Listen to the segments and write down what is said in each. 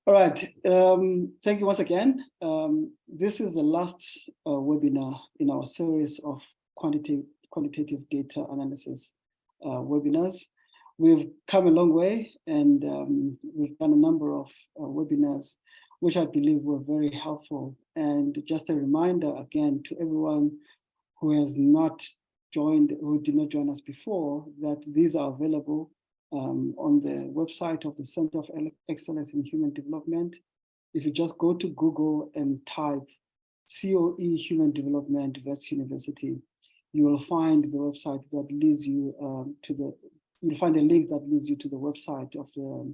All right, thank you once again. This is the last webinar in our series of quantitative data analysis webinars. We've come a long way, and we've done a number of webinars, which I believe were very helpful. And just a reminder again to everyone who has not joined, who did not join us before, that these are available on the website of the Center of Excellence in Human Development. If you just go to Google and type COE Human Development Wits University, you will find the website that leads you you'll find a link that leads you to the website of the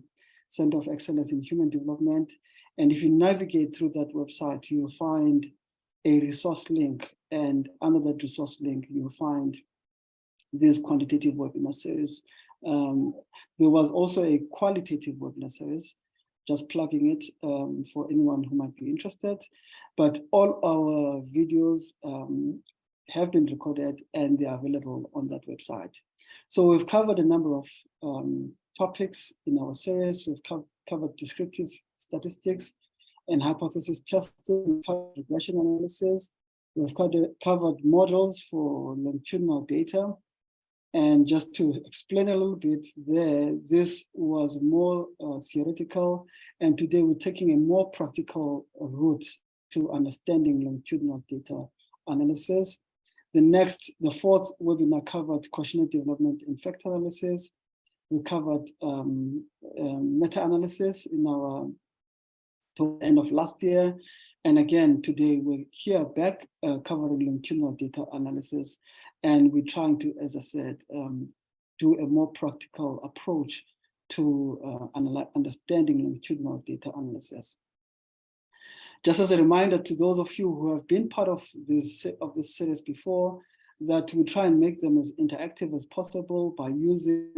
Center of Excellence in Human Development. And if you navigate through that website, you'll find a resource link. And under that resource link, you'll find this quantitative webinar series. There was also a qualitative webinar series, just plugging it for anyone who might be interested. But all our videos have been recorded and they are available on that website. So we've covered a number of topics in our series. We've covered descriptive statistics and hypothesis testing, we've covered regression analysis. We've covered models for longitudinal data. And just to explain a little bit there, this was more theoretical, and today we're taking a more practical route to understanding longitudinal data analysis. The fourth webinar covered questionnaire development and factor analysis. We covered meta-analysis in our to the end of last year. And again, today we're here back covering longitudinal data analysis. And we're trying to, as I said, do a more practical approach to understanding longitudinal data analysis. Just as a reminder to those of you who have been part of this series before, that we try and make them as interactive as possible by using,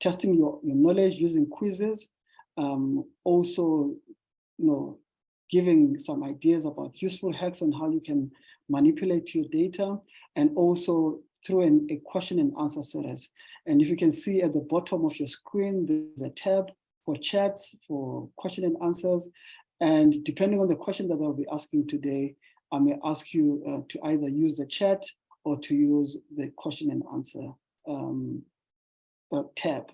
testing your knowledge, using quizzes, also, giving some ideas about useful hacks on how you can manipulate your data, and also through a question and answer series. And if you can see at the bottom of your screen, there's a tab for chats, for question and answers. And depending on the question that I'll be asking today, I may ask you to either use the chat or to use the question and answer tab.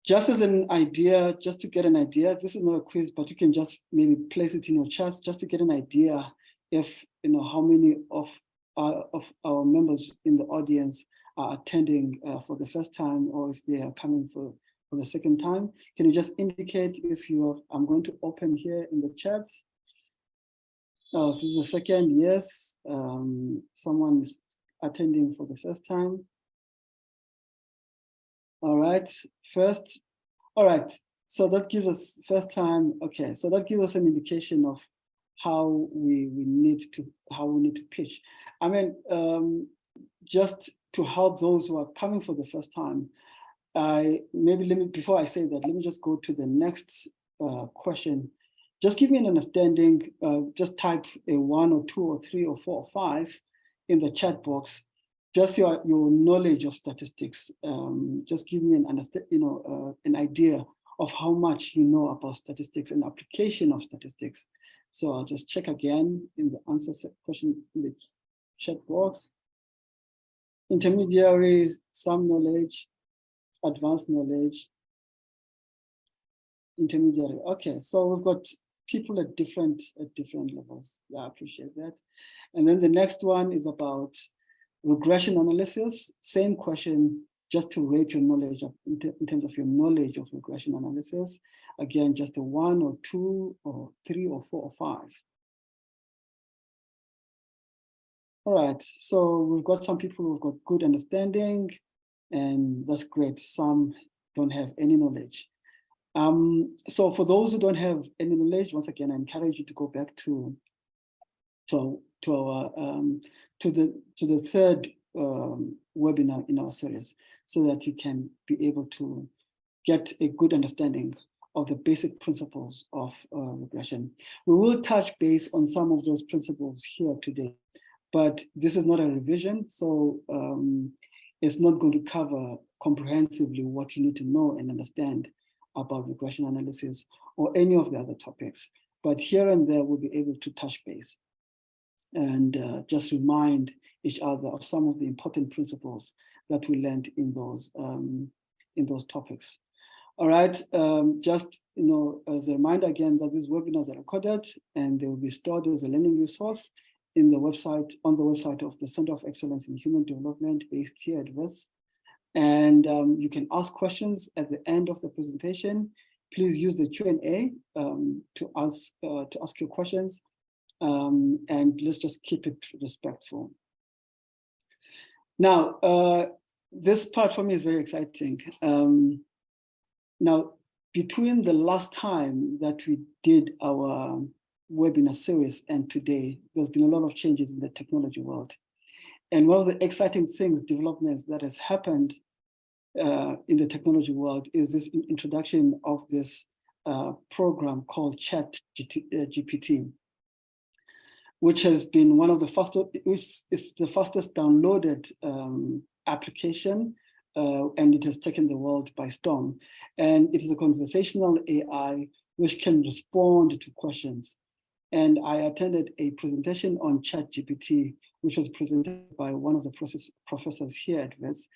Just as an idea, just to get an idea, this is not a quiz, but you can just maybe place it in your chats just to get an idea if, how many of our members in the audience are attending for the first time, or if they are coming for the second time. Can you just indicate if you are? I'm going to open here in the chats. So this is the second, yes. Someone is attending for the first time. All right, first. All right, so that gives us first time. Okay, so that gives us an indication of how we need to pitch. I mean, just to help those who are coming for the first time, before I say that, let me just go to the next question. Just give me an understanding. Just type a 1 or 2 or 3 or 4 or 5 in the chat box. Just your knowledge of statistics. Just give me an idea of how much you know about statistics and application of statistics. So I'll just check again in the answer question in the chat box. Intermediary, some knowledge, advanced knowledge, intermediary. Okay, so we've got people at different levels. Yeah, I appreciate that. And then the next one is about regression analysis. Same question, just to rate your knowledge in terms of your knowledge of regression analysis. Again, just a 1 or 2 or 3 or 4 or 5. All right, so we've got some people who've got good understanding, and that's great. Some don't have any knowledge. So for those who don't have any knowledge, once again, I encourage you to go back to the third webinar in our series, so that you can be able to get a good understanding of the basic principles of regression. We will touch base on some of those principles here today, but this is not a revision, so it's not going to cover comprehensively what you need to know and understand about regression analysis or any of the other topics. But here and there, we'll be able to touch base and just remind each other of some of the important principles that we learned in those topics. All right, just as a reminder again that these webinars are recorded and they will be stored as a learning resource on the website of the Center of Excellence in Human Development based here at Wits. And you can ask questions at the end of the presentation. Please use the Q&A to ask your questions, and let's just keep it respectful. Now, this part for me is very exciting. Now, between the last time that we did our webinar series and today, there's been a lot of changes in the technology world. And one of the exciting developments that has happened in the technology world is this introduction of this program called ChatGPT, which has been one of the fastest, which is the fastest downloaded application, and it has taken the world by storm. And it is a conversational AI which can respond to questions. And I attended a presentation on ChatGPT, which was presented by one of the professors here at Wits.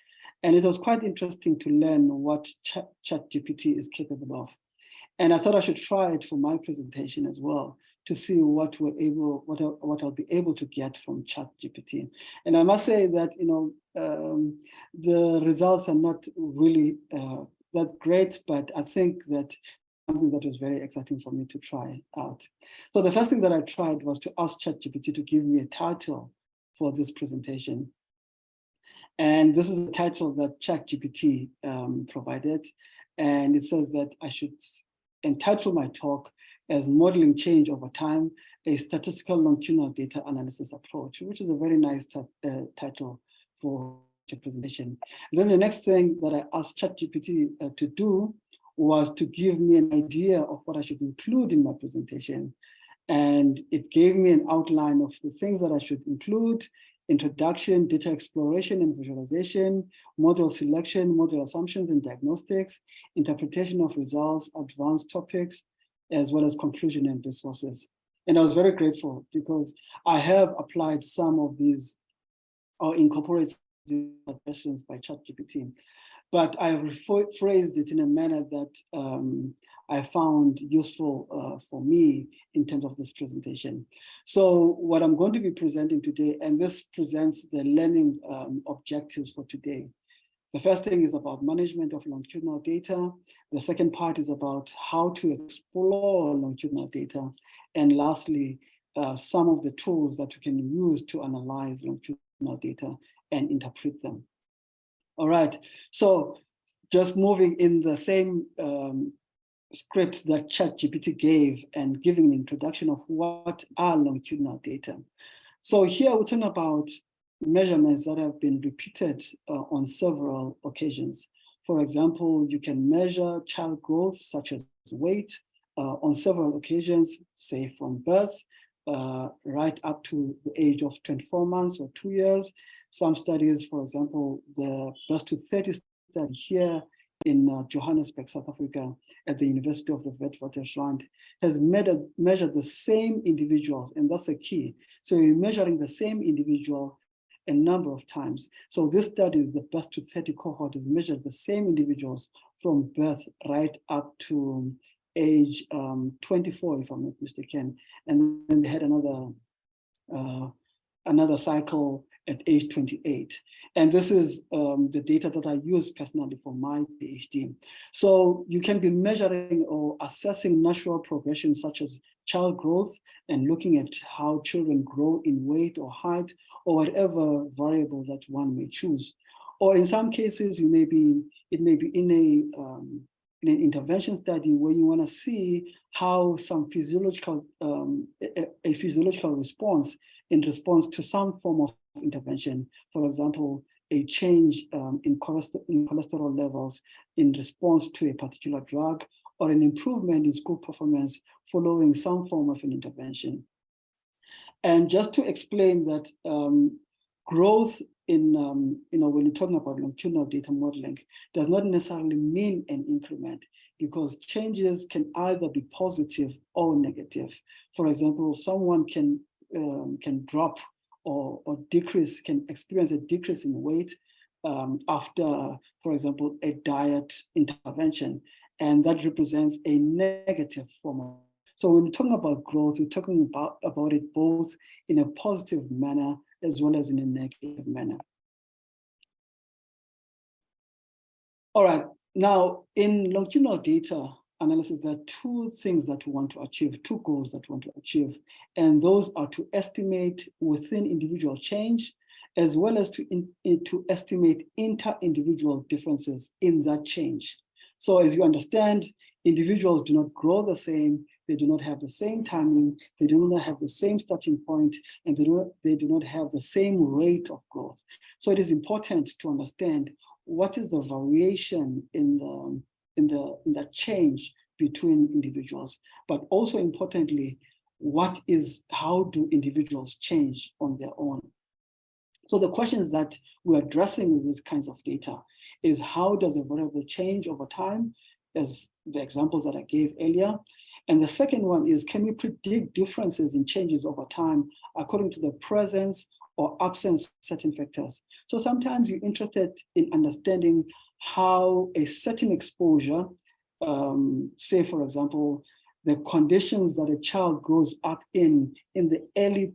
And it was quite interesting to learn what ChatGPT is capable of. And I thought I should try it for my presentation as well to see what I'll be able to get from ChatGPT. And I must say that the results are not really that great, but I think that something that was very exciting for me to try out. So the first thing that I tried was to ask ChatGPT to give me a title for this presentation. And this is the title that ChatGPT provided. And it says that I should entitle my talk as Modeling Change Over Time, a Statistical Longitudinal Data Analysis Approach, which is a very nice title for the presentation. And then the next thing that I asked ChatGPT to do was to give me an idea of what I should include in my presentation. And it gave me an outline of the things that I should include: introduction, data exploration and visualization, model selection, model assumptions and diagnostics, interpretation of results, advanced topics, as well as conclusion and resources. And I was very grateful because I have applied some of these or incorporated these suggestions by ChatGPT, but I have rephrased it in a manner that I found useful for me in terms of this presentation. So what I'm going to be presenting today, and this presents the learning objectives for today. The first thing is about management of longitudinal data. The second part is about how to explore longitudinal data. And lastly, some of the tools that we can use to analyze longitudinal data and interpret them. All right, so just moving in the same script that ChatGPT gave and giving an introduction of what are longitudinal data. So here we're talking about measurements that have been repeated on several occasions. For example, you can measure child growth, such as weight, on several occasions, say from birth, right up to the age of 24 months or 2 years. Some studies, for example, the birth to 30 study here in Johannesburg, South Africa, at the University of the Witwatersrand, has measured the same individuals, and that's a key. So you're measuring the same individual a number of times. So this study, the birth to 30 cohort, has measured the same individuals from birth right up to age 24, if I'm not mistaken. And then they had another cycle at age 28. And this is the data that I use personally for my PhD. So you can be measuring or assessing natural progression such as child growth and looking at how children grow in weight or height or whatever variable that one may choose. Or in some cases, it may be in an intervention study where you want to see how some physiological, a physiological response in response to some form of intervention. For example, a change in cholesterol levels in response to a particular drug, or an improvement in school performance following some form of an intervention. And just to explain that growth in, when you're talking about longitudinal data modeling, does not necessarily mean an increment, because changes can either be positive or negative. For example, someone can drop or decrease, can experience a decrease in weight after, for example, a diet intervention, and that represents a negative form of. So when we're talking about growth, we're talking about it both in a positive manner as well as in a negative manner. All right, now in longitudinal data analysis, there are two things that we want to achieve, two goals that we want to achieve, and those are to estimate within individual change, as well as to estimate inter-individual differences in that change. So as you understand, individuals do not grow the same, they do not have the same timing, they do not have the same starting point, and they do not have the same rate of growth. So it is important to understand what is the variation in the change between individuals, but also importantly, how do individuals change on their own? So the questions that we're addressing with these kinds of data is, how does a variable change over time, as the examples that I gave earlier? And the second one is, can we predict differences in changes over time according to the presence or absence of certain factors? So sometimes you're interested in understanding how a certain exposure, say for example, the conditions that a child grows up in the early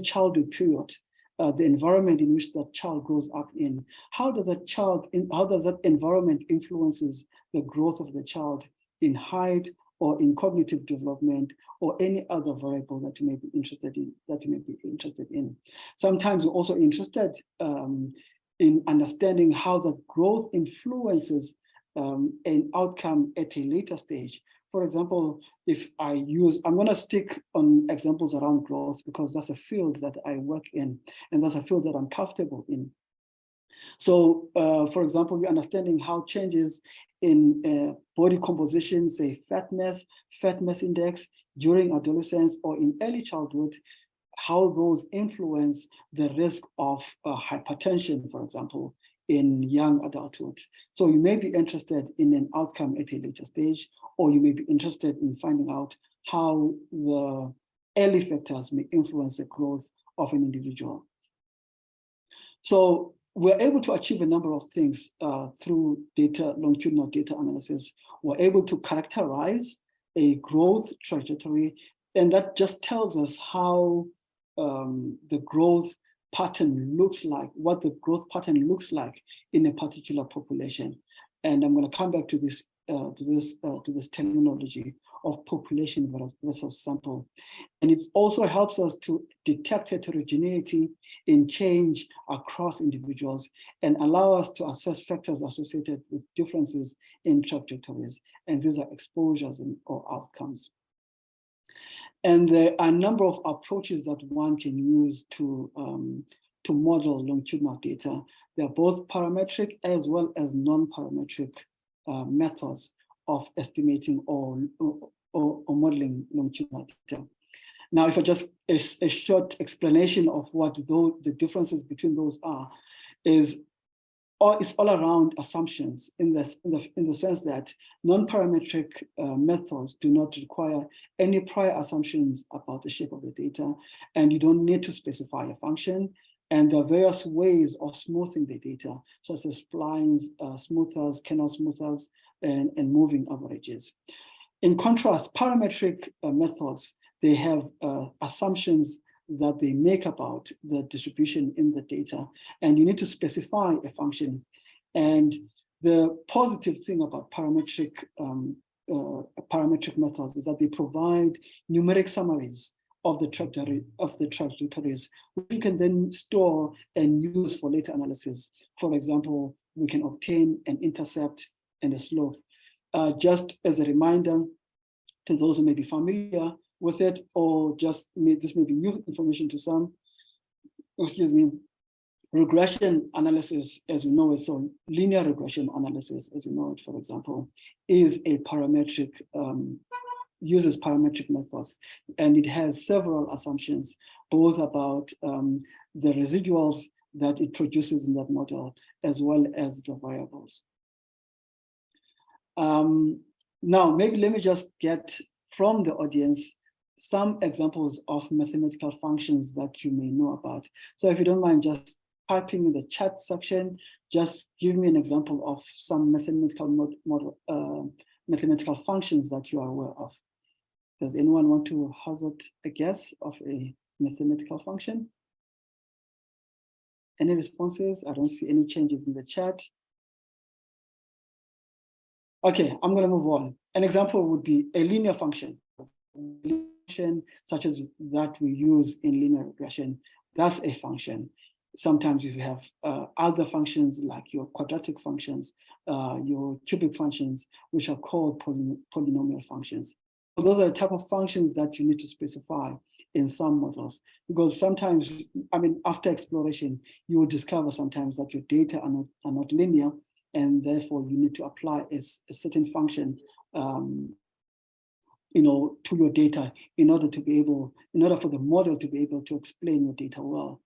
childhood period, the environment in which that child grows up in, how does that environment influences the growth of the child in height or in cognitive development or any other variable that you may be interested in. Sometimes we're also interested in understanding how the growth influences an outcome at a later stage. For example, I'm going to stick on examples around growth because that's a field that I work in and that's a field that I'm comfortable in. So, for example, we're understanding how changes in body composition, say fat mass index during adolescence or in early childhood, how those influence the risk of hypertension, for example, in young adulthood. So you may be interested in an outcome at a later stage, or you may be interested in finding out how the early factors may influence the growth of an individual. So we're able to achieve a number of things through longitudinal data analysis. We're able to characterize a growth trajectory, and that just tells us how the growth pattern looks like, what the growth pattern looks like in a particular population. And I'm going to come back to this terminology of population versus sample. And it also helps us to detect heterogeneity in change across individuals and allow us to assess factors associated with differences in trajectories. And these are exposures or outcomes. And there are a number of approaches that one can use to model longitudinal data. They're both parametric as well as non-parametric methods of estimating or modeling longitudinal data. Now, if I just a short explanation of what the differences between those are, it's all around assumptions in the sense that non-parametric methods do not require any prior assumptions about the shape of the data, and you don't need to specify a function. And there are various ways of smoothing the data, such as splines, smoothers, Kernel smoothers, and moving averages. In contrast, parametric methods, they have assumptions that they make about the distribution in the data, and you need to specify a function. And the positive thing about parametric methods is that they provide numeric summaries of the trajectories, which you can then store and use for later analysis. For example, we can obtain an intercept and a slope. Just as a reminder to those who may be familiar with it, or this may be new information to some, excuse me, regression analysis, as we know it, so linear regression analysis, as you know it, for example, is a parametric, uses parametric methods, and it has several assumptions, both about the residuals that it produces in that model, as well as the variables. Now, maybe let me just get from the audience some examples of mathematical functions that you may know about. So if you don't mind just typing in the chat section, just give me an example of some mathematical mathematical functions that you are aware of. Does anyone want to hazard a guess of a mathematical function? Any responses? I don't see any changes in the chat. Okay, I'm going to move on. An example would be a linear function, such as that we use in linear regression. That's a function. Sometimes you have other functions like your quadratic functions, your cubic functions, which are called polynomial functions. So those are the type of functions that you need to specify in some models, because sometimes, I mean, after exploration, you will discover sometimes that your data are not linear, and therefore you need to apply a certain function to your data in order for the model to be able to explain your data well.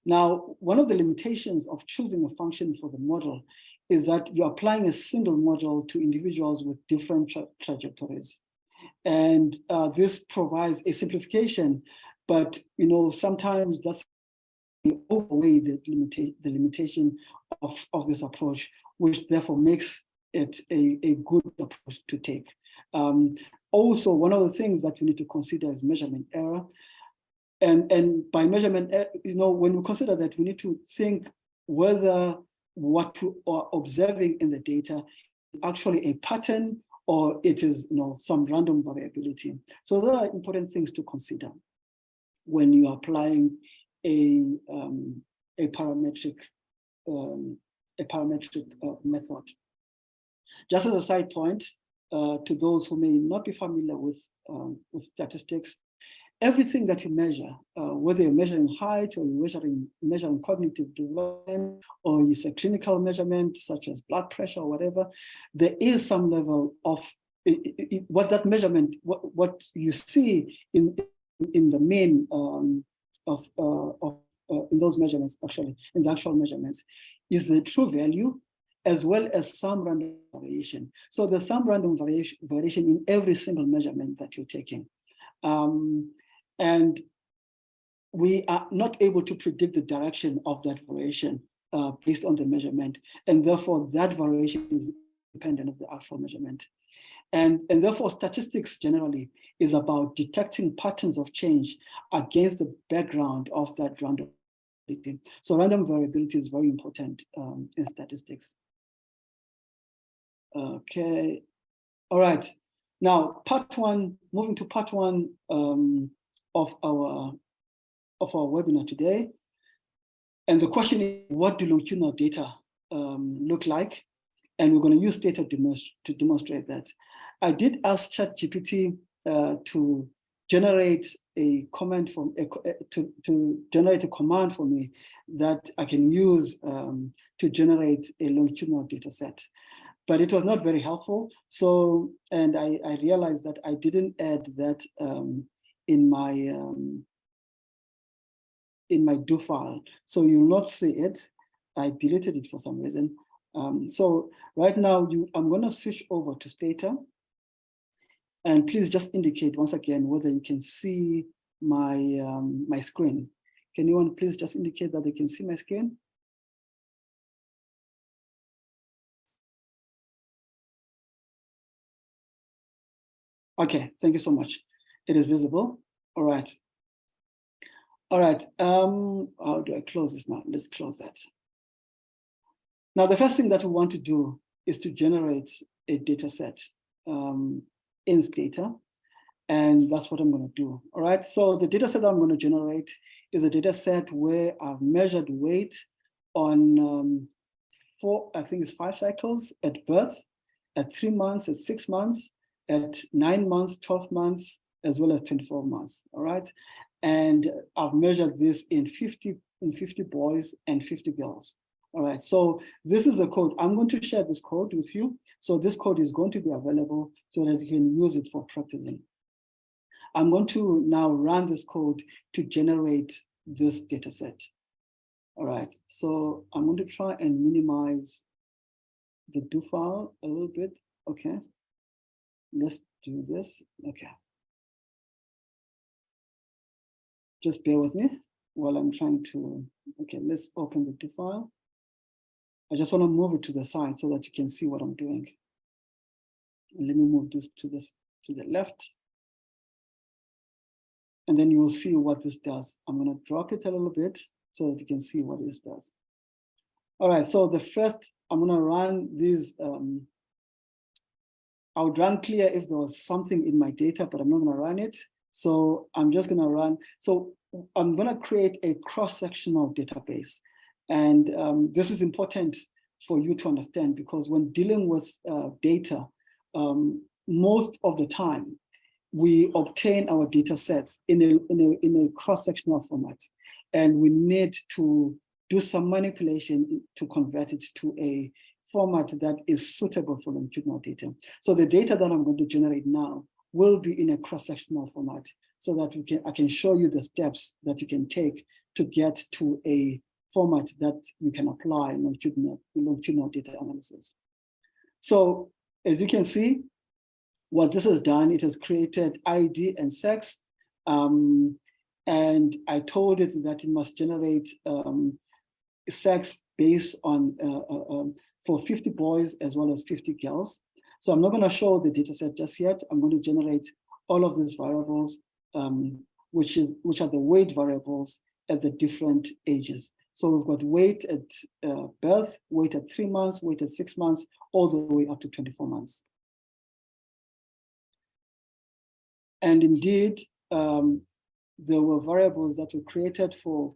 Now, one of the limitations of choosing a function for the model is that you're applying a single model to individuals with different trajectories. And this provides a simplification, but sometimes that's overweigh the limitation of this approach, which therefore makes it a good approach to take. Also, one of the things that we need to consider is measurement error. And by measurement, when we consider that, we need to think whether what we are observing in the data is actually a pattern or it is some random variability. So there are important things to consider when you are applying a parametric method. Just as a side point, to those who may not be familiar with statistics, everything that you measure, whether you're measuring height or you're measuring cognitive development, or it's a clinical measurement such as blood pressure or whatever, there is some level of what that measurement, what you see in the main in those measurements, actually, in the actual measurements, is the true value as well as some random variation. So there's some random variation in every single measurement that you're taking. And we are not able to predict the direction of that variation based on the measurement. And therefore, that variation is independent of the actual measurement. And therefore, statistics generally is about detecting patterns of change against the background of that random variability. So random variability is very important in statistics. Okay, all right. Now, moving to part one of our webinar today. And the question is, what do longitudinal data look like? And we're going to use data to demonstrate that. I did ask ChatGPT to generate a command to generate a command for me that I can use to generate a longitudinal data set. But it was not very helpful. So, and I realized that I didn't add that in my do file. So you'll not see it. I deleted it for some reason. So right now, I'm going to switch over to Stata. And please just indicate once again whether you can see my my screen. Can anyone please just indicate that they can see my screen? Okay, thank you so much. It is visible. All right. All right. How do I close this now? Let's close that. Now, the first thing that we want to do is to generate a data set in Stata. And that's what I'm going to do. All right. So the data set that I'm going to generate is a data set where I've measured weight on I think it's 5 cycles at birth, at 3 months, at 6 months, at 9 months, 12 months, as well as 24 months. All right. And I've measured this in 50 boys and 50 girls. All right. So this is a code. I'm going to share this code with you. So this code is going to be available so that you can use it for practicing. I'm going to now run this code to generate this data set. All right, so I'm going to try and minimize the do file a little bit. Okay, let's do this. Okay, just bear with me while I'm trying to, okay, let's open the do file. I just want to move it to the side so that you can see what I'm doing. And let me move this to the left. And then you will see what this does. I'm going to drop it a little bit so that you can see what this does. All right, so the first, I'm going to run these. I would run clear if there was something in my data, but I'm not going to run it. So I'm just going to run. So I'm going to create a cross-sectional database. And this is important for you to understand, because when dealing with data, most of the time, we obtain our data sets in a cross-sectional format. And we need to do some manipulation to convert it to a format that is suitable for longitudinal data. So the data that I'm going to generate now will be in a cross-sectional format, so that I can show you the steps that you can take to get to a format that you can apply in longitudinal data analysis. So as you can see, what this has done, it has created ID and sex. And I told it that it must generate sex based on for 50 boys as well as 50 girls. So I'm not going to show the data set just yet. I'm going to generate all of these variables, which are the weight variables at the different ages. So we've got weight at birth, weight at 3 months, weight at 6 months, all the way up to 24 months. And indeed, there were variables that were created for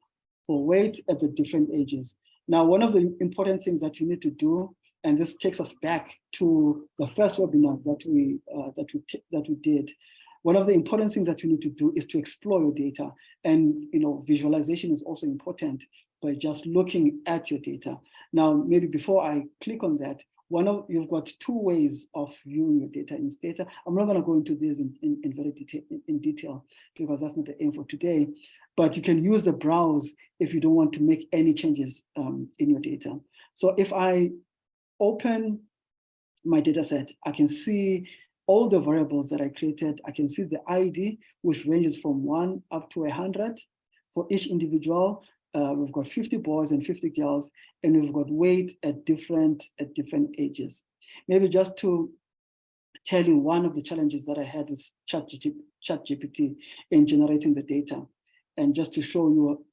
weight at the different ages. Now, one of the important things that you need to do, and this takes us back to the first webinar that we did. One of the important things that you need to do is to explore your data, and visualization is also important by just looking at your data. Now, maybe before I click on that, you've got two ways of viewing your data in Stata. I'm not going to go into this in detail because that's not the aim for today. But you can use the browse if you don't want to make any changes in your data. So if I open my data set, I can see all the variables that I created. I can see the ID, which ranges from 1 up to 100 for each individual. We've got 50 boys and 50 girls, and we've got weight at different ages. Maybe just to tell you one of the challenges that I had with ChatGPT in generating the data, and just to show you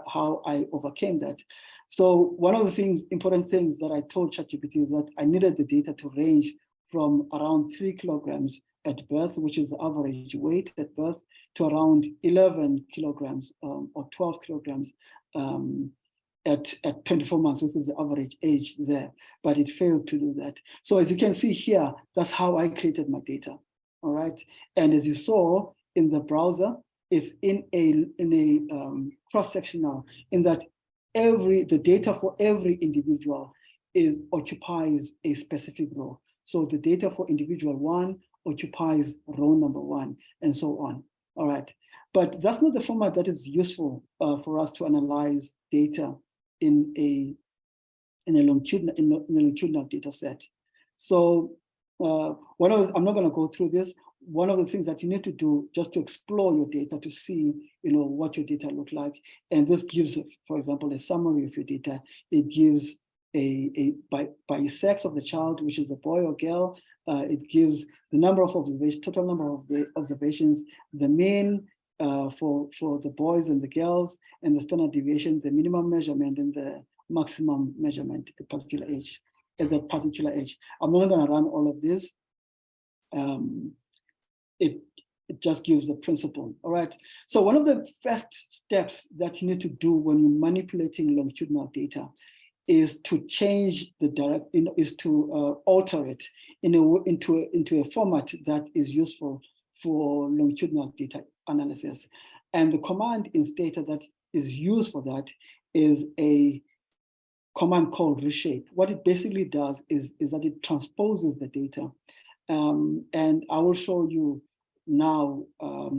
how I overcame that. So one of the important things that I told ChatGPT is that I needed the data to range from around 3 kilograms at birth, which is the average weight at birth, to around 11 kilograms or 12 kilograms at 24 months, which is the average age there, but it failed to do that. So as you can see here, that's how I created my data, all right? And as you saw in the browser, it's in a cross-sectional, in that the data for every individual occupies a specific row. So the data for individual 1 occupies row number 1, and so on. All right, but that's not the format that is useful for us to analyze data in a longitudinal data set. So I'm not going to go through this. One of the things that you need to do just to explore your data to see, what your data look like, and this gives, for example, a summary of your data. It gives by sex of the child, which is a boy or girl. It gives the number of observations, total number of the observations, the mean for the boys and the girls, and the standard deviation, the minimum measurement, and the maximum measurement at that particular age. I'm not going to run all of this. It just gives the principle. All right. So one of the first steps that you need to do when you're manipulating longitudinal data is to change is to alter it into a format that is useful for longitudinal data analysis. And the command in Stata that is used for that is a command called Reshape. What it basically does is that it transposes the data. And I will show you now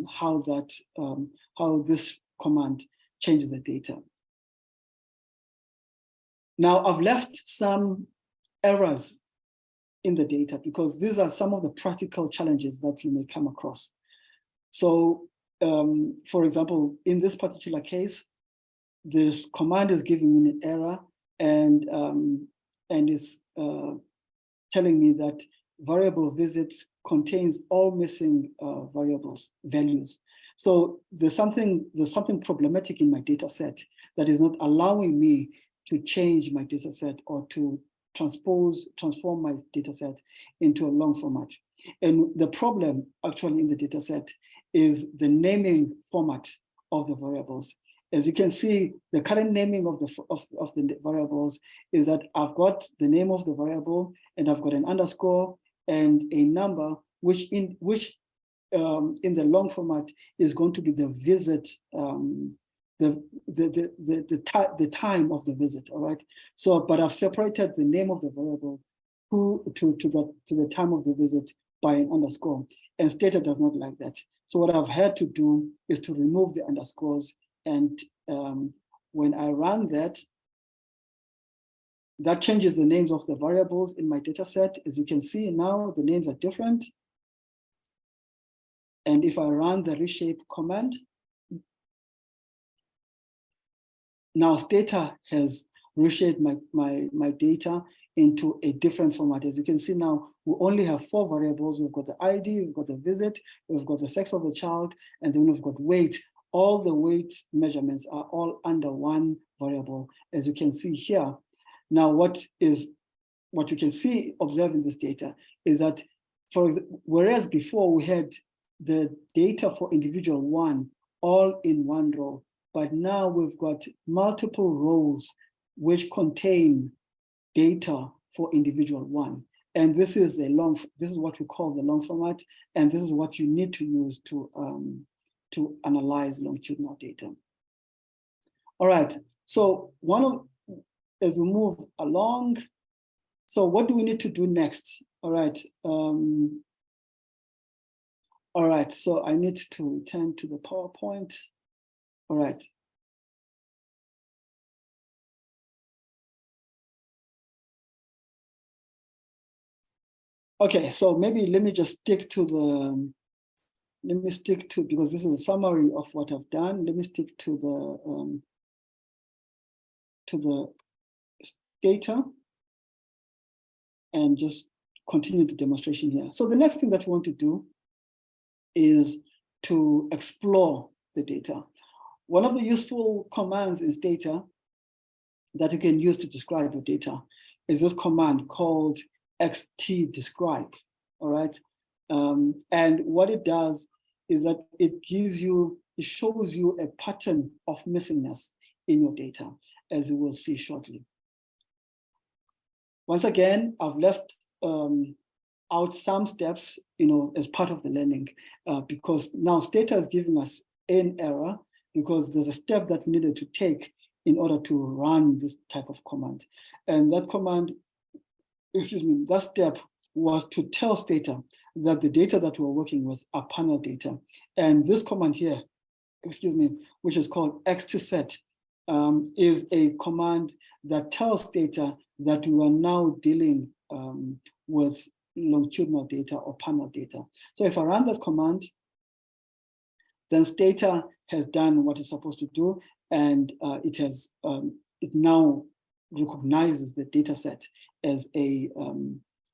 how this command changes the data. Now I've left some errors in the data because these are some of the practical challenges that you may come across. So for example, in this particular case, this command is giving me an error and is telling me that variable visit contains all missing values. So there's something problematic in my data set that is not allowing me to change my data set or to transform my data set into a long format. And the problem actually in the data set is the naming format of the variables. As you can see, the current naming of the variables is that I've got the name of the variable and I've got an underscore and a number, which in the long format is going to be the visit, the time of the visit. All right. So, but I've separated the name of the variable to the time of the visit by an underscore, and Stata does not like that. So what I've had to do is to remove the underscores. And when I run that, that changes the names of the variables in my data set. As you can see now, the names are different. And if I run the reshape command, now Stata has reshaped my data into a different format. As you can see now, we only have 4 variables. We've got the ID, we've got the visit, we've got the sex of the child, and then we've got weight. All the weight measurements are all under one variable, as you can see here. Now, what you can see, observe in this data, is that whereas before we had the data for individual 1 all in one row, but now we've got multiple rows which contain data for individual 1. And this is what we call the long format, and this is what you need to use to analyze longitudinal data. All right, so as we move along, so what do we need to do next? All right, so I need to return to the PowerPoint. All right. Okay, so maybe let me just stick to because this is a summary of what I've done. Let me stick to the data and just continue the demonstration here. So the next thing that we want to do is to explore the data. One of the useful commands in Stata that you can use to describe your data is this command called xtdescribe, all right? And what it does is that it shows you a pattern of missingness in your data, as you will see shortly. Once again, I've left out some steps, as part of the learning, because now Stata is giving us an error because there's a step that we needed to take in order to run this type of command. And that command, that step was to tell Stata that the data that we're working with are panel data. And this command here, which is called xtset, is a command that tells Stata that we are now dealing with longitudinal data or panel data. So if I run that command, then Stata has done what it's supposed to do, and it now recognizes the data set as a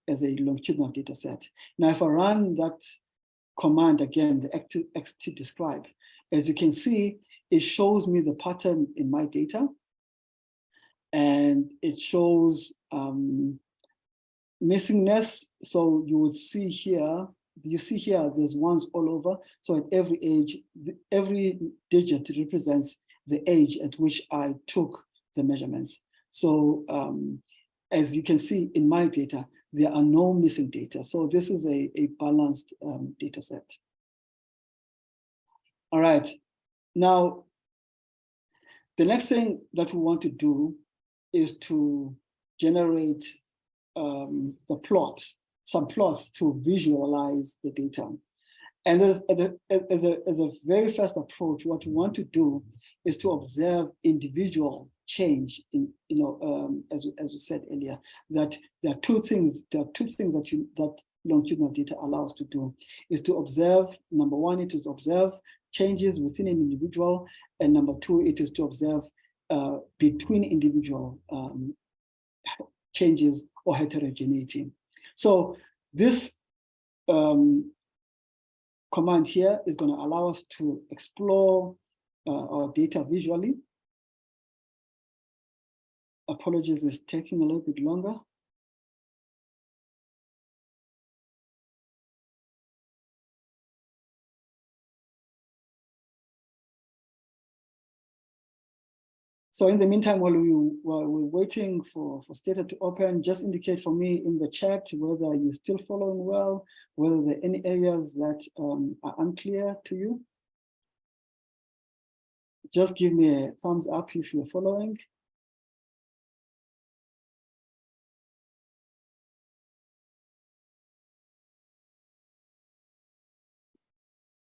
longitudinal data set. Now, if I run that command again, the xtdescribe, as you can see, it shows me the pattern in my data, and it shows missingness. So you would see here, there's ones all over. So at every age, every digit represents the age at which I took the measurements. So as you can see in my data, there are no missing data. So this is a balanced data set. All right. Now, the next thing that we want to do is to generate some plots to visualize the data. And as a very first approach, what we want to do is to observe individual change in, as we said earlier, that there are two things that longitudinal data allows to do, is to observe, number one, it is to observe changes within an individual, and number two, it is to observe between individual changes or heterogeneity. So this command here is going to allow us to explore our data visually. Apologies, it's taking a little bit longer. So in the meantime, while we're waiting for Stata to open, just indicate for me in the chat whether you're still following well, whether there are any areas that are unclear to you. Just give me a thumbs up if you're following.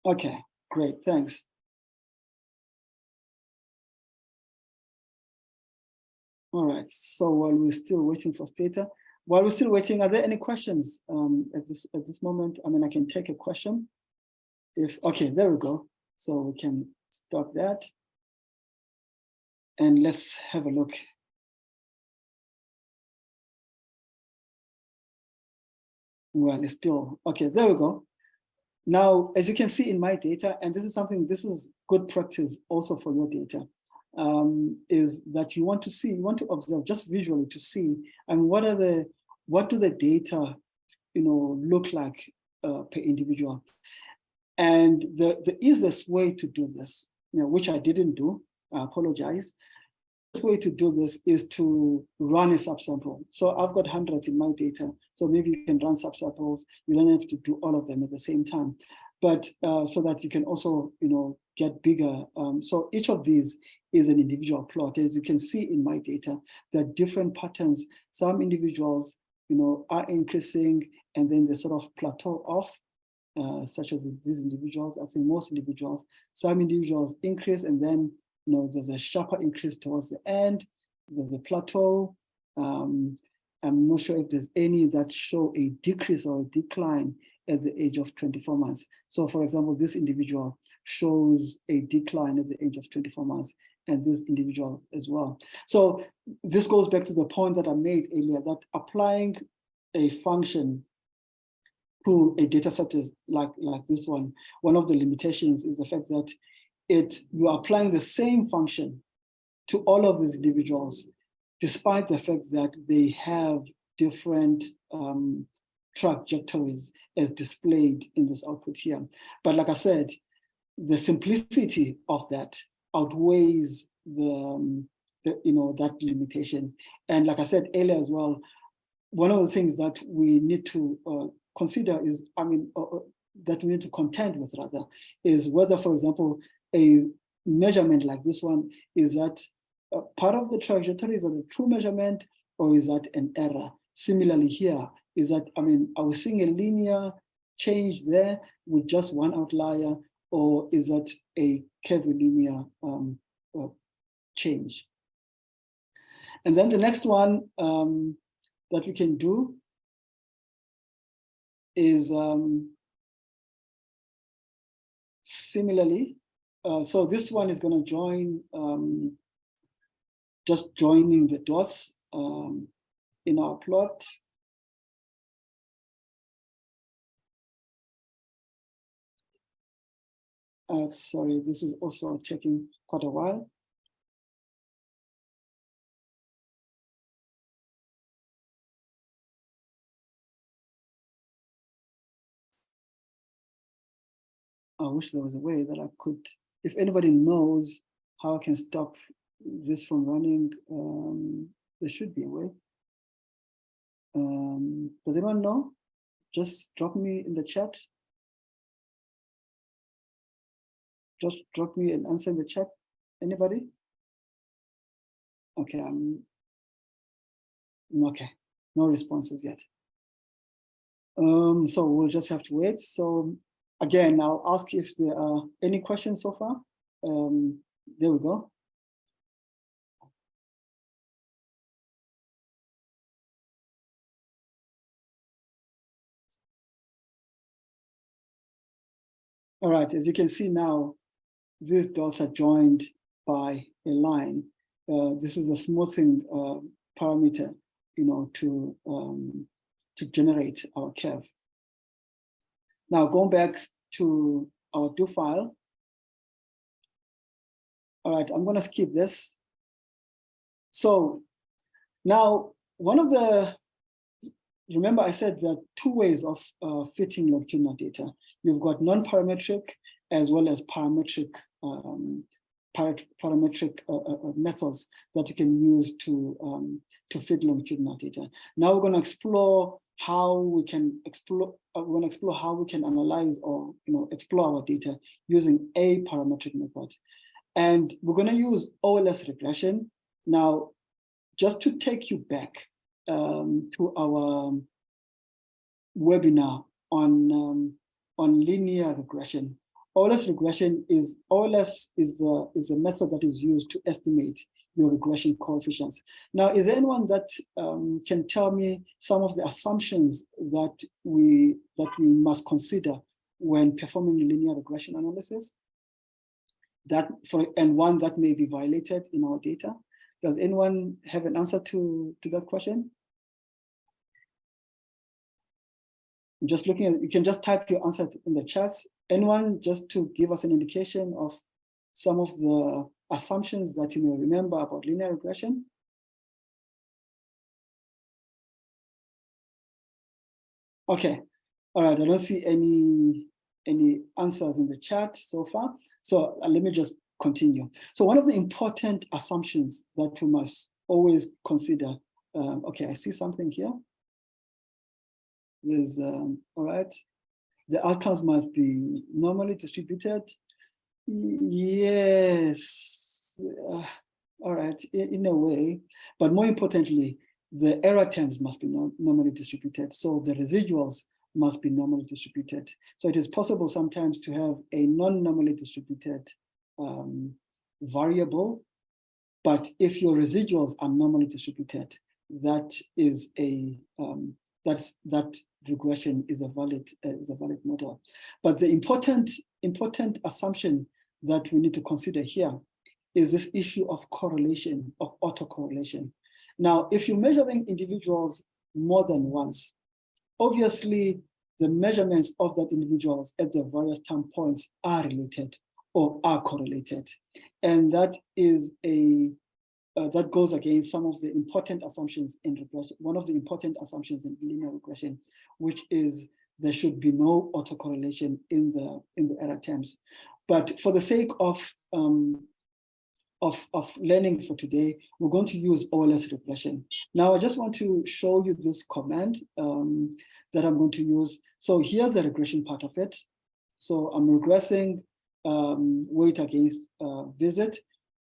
Okay, great, thanks. All right, so while we're still waiting for Stata, while we're still waiting, are there any questions at this moment? I mean, I can take a question. Okay, there we go. So we can stop that. And let's have a look. Well, it's still, okay, there we go. Now, as you can see in my data, and this is good practice also for your data, is that you want to observe just visually to see, and what do the data, look like per individual. And the easiest way to do this, which I didn't do, I apologize. The way to do this is to run a subsample. So I've got hundreds in my data. So maybe you can run subsamples. You don't have to do all of them at the same time, but so that you can also, get bigger. So each of these is an individual plot. As you can see in my data, there are different patterns. Some individuals, are increasing, and then they sort of plateau off, such as these individuals. I think most individuals, some individuals increase, and then there's a sharper increase towards the end. There's a plateau. I'm not sure if there's any that show a decrease or a decline at the age of 24 months. So for example, this individual shows a decline at the age of 24 months, and this individual as well. So this goes back to the point that I made earlier, that applying a function to a data set is like this one of the limitations is the fact that you are applying the same function to all of these individuals, despite the fact that they have different trajectories as displayed in this output here. But like I said, the simplicity of that outweighs that limitation. And like I said earlier as well, one of the things that we need to consider is, that we need to contend with rather, is whether, for example, a measurement like this one, is that part of the trajectory, is that a true measurement, or is that an error? Similarly here, is that, are we seeing a linear change there with just one outlier, or is that a curvilinear change? And then the next one that we can do is similarly, so this one is going to join, just joining the dots in our plot. Sorry, this is also taking quite a while. I wish there was a way that I could, if anybody knows how I can stop this from running, there should be a way. Does anyone know? Just drop me in the chat. Just drop me an answer in the chat. Anybody? Okay, okay, no responses yet. So we'll just have to wait. So again, I'll ask if there are any questions so far. There we go. All right, as you can see now, these dots are joined by a line. This is a smoothing parameter, to generate our curve. Now, going back to our do file. All right, I'm going to skip this. So now, remember I said there are two ways of fitting longitudinal data. You've got non-parametric as well as parametric methods that you can use to fit longitudinal data. Now we're going to explore how we can how we can analyze or explore our data using a parametric method, and we're going to use OLS regression. Now, just to take you back to our webinar on linear regression. OLS regression is the method that is used to estimate your regression coefficients. Now, is there anyone that can tell me some of the assumptions that we must consider when performing linear regression analysis? And one that may be violated in our data. Does anyone have an answer to that question? I'm just looking at, you can just type your answer in the chats. Anyone, just to give us an indication of some of the assumptions that you may remember about linear regression? Okay, all right, I don't see any answers in the chat so far. So let me just continue. So one of the important assumptions that we must always consider, okay, I see something here. There's, all right, the outcomes must be normally distributed. Yes, all right, in a way, but more importantly, the error terms must be normally distributed. So the residuals must be normally distributed. So it is possible sometimes to have a non-normally distributed variable, but if your residuals are normally distributed, that is a that regression is a valid model. But the important assumption that we need to consider here is this issue of correlation, of autocorrelation. Now, if you're measuring individuals more than once, obviously the measurements of that individuals at the various time points are related or are correlated, and that is that goes against some of the important assumptions in regression. One of the important assumptions in linear regression, which is there should be no autocorrelation in the error terms. But for the sake of learning for today, we're going to use OLS regression. Now, I just want to show you this command that I'm going to use. So here's the regression part of it. So I'm regressing weight against visit,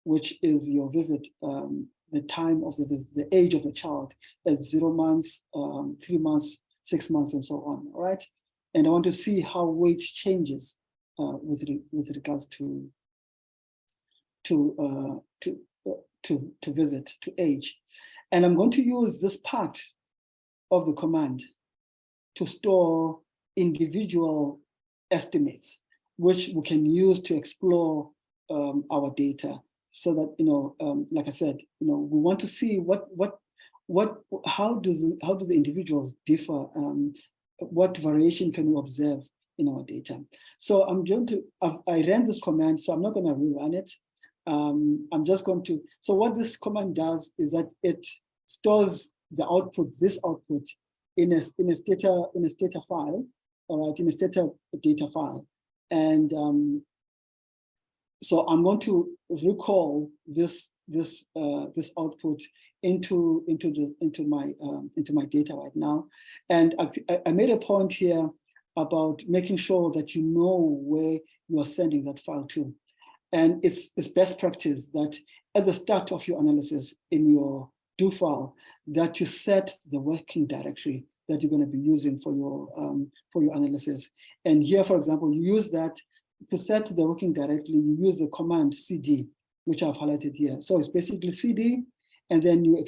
which is your visit, the time of the visit, the age of the child at 0 months, 3 months, 6 months, and so on. All right, and I want to see how weight changes with regards to visit, to age, and I'm going to use this part of the command to store individual estimates, which we can use to explore our data. So that like I said, we want to see how do the individuals differ? What variation can we observe in our data? So I'm going to I ran this command, so I'm not going to rerun it. I'm just going to. So what this command does is that it stores the output, this output, in a stata file, all right, in a stata data file, and so I'm going to recall this output into my data right now, and I made a point here about making sure that you know where you are sending that file to, and it's best practice that at the start of your analysis in your do file that you set the working directory that you're going to be using for your analysis. And here, for example, you use that to set the working directory. You use the command cd, which I've highlighted here. So it's basically CD, and then you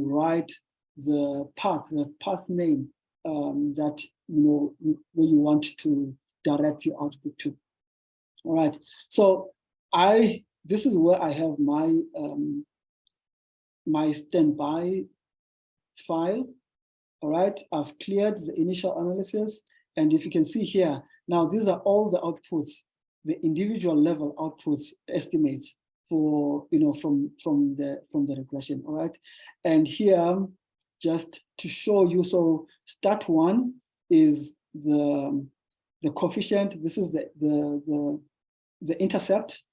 write the path name that where you want to direct your output to. All right. So this is where I have my my standby file. All right. I've cleared the initial analysis, and if you can see here, now these are all the outputs, the individual level outputs estimates for from the regression. All right. And here, just to show you, so stat one is the coefficient. This is the intercept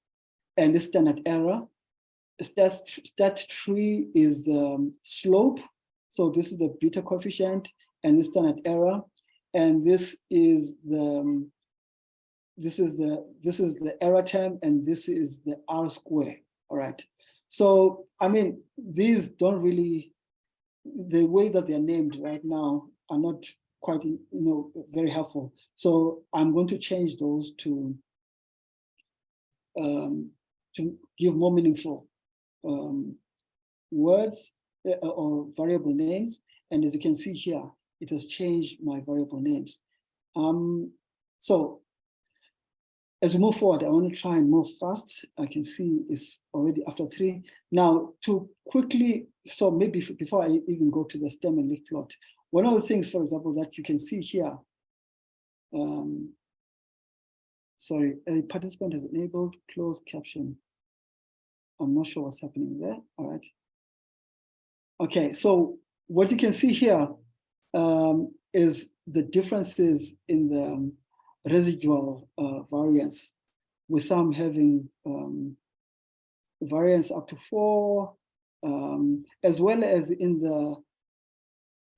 and the standard error. Stat 3 is the slope. So this is the beta coefficient and the standard error. And this is the error term, and this is the R square. All right. So I mean, these don't really, the way that they're named right now are not quite very helpful. So I'm going to change those to give more meaningful words or variable names. And as you can see here, it has changed my variable names. So as we move forward, I want to try and move fast. I can see it's already after 3. Now, to quickly, so maybe before I even go to the stem and leaf plot, one of the things, for example, that you can see here, sorry, a participant has enabled closed caption. I'm not sure what's happening there. All right. Okay, so what you can see here is the differences in the residual variance, with some having variance up to 4, as well as in the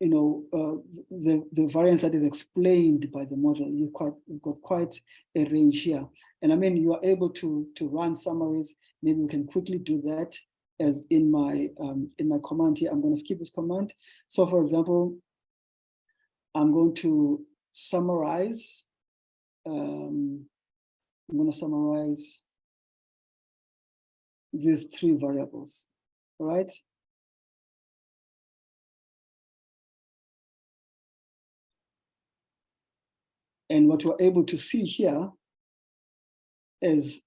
the variance that is explained by the model. You've got quite a range here, and I mean, you are able to run summaries. Maybe we can quickly do that, as in my command here. I'm going to skip this command. So, for example, I'm going to summarize. I'm going to summarize these 3 variables. All right. And what we're able to see here is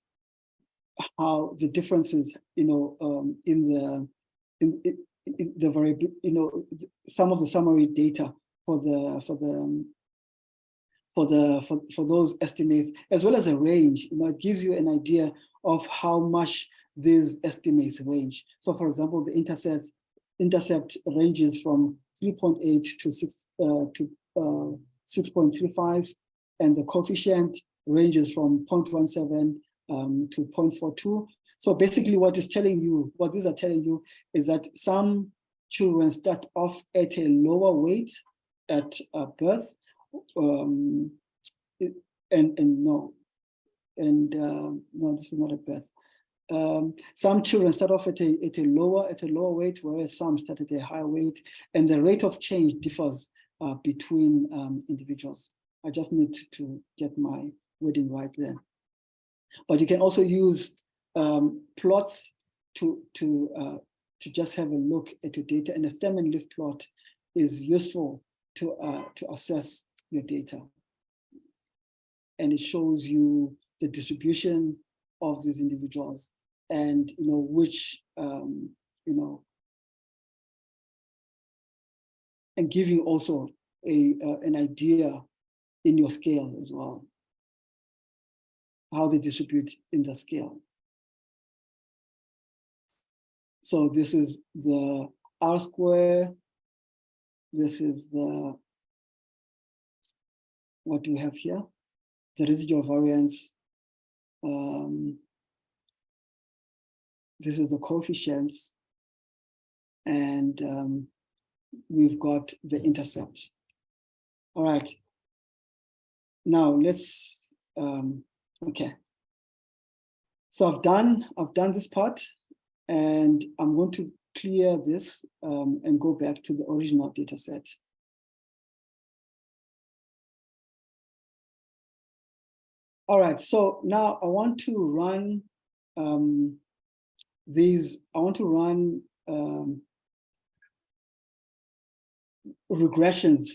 how the differences, in the variable, some of the summary data for those estimates, as well as a range. It gives you an idea of how much these estimates range. So, for example, the intercept ranges from 3.8 to 6.35, and the coefficient ranges from 0.17 to 0.42. So basically, what these are telling you is that some children start off at a lower weight at birth, no, this is not at birth. Some children start off at a lower weight, whereas some start at a higher weight, and the rate of change differs between individuals. I just need to get my wording right there. But you can also use plots to just have a look at your data, and a stem and leaf plot is useful to assess your data, and it shows you the distribution of these individuals, and which and giving also an idea in your scale as well, how they distribute in the scale. So this is the R square. This is what we have here, the residual variance. This is the coefficients, and we've got the intercept. All right. Now let's, okay. So I've done this part, and I'm going to clear this and go back to the original data set. All right, so now I want to run I want to run regressions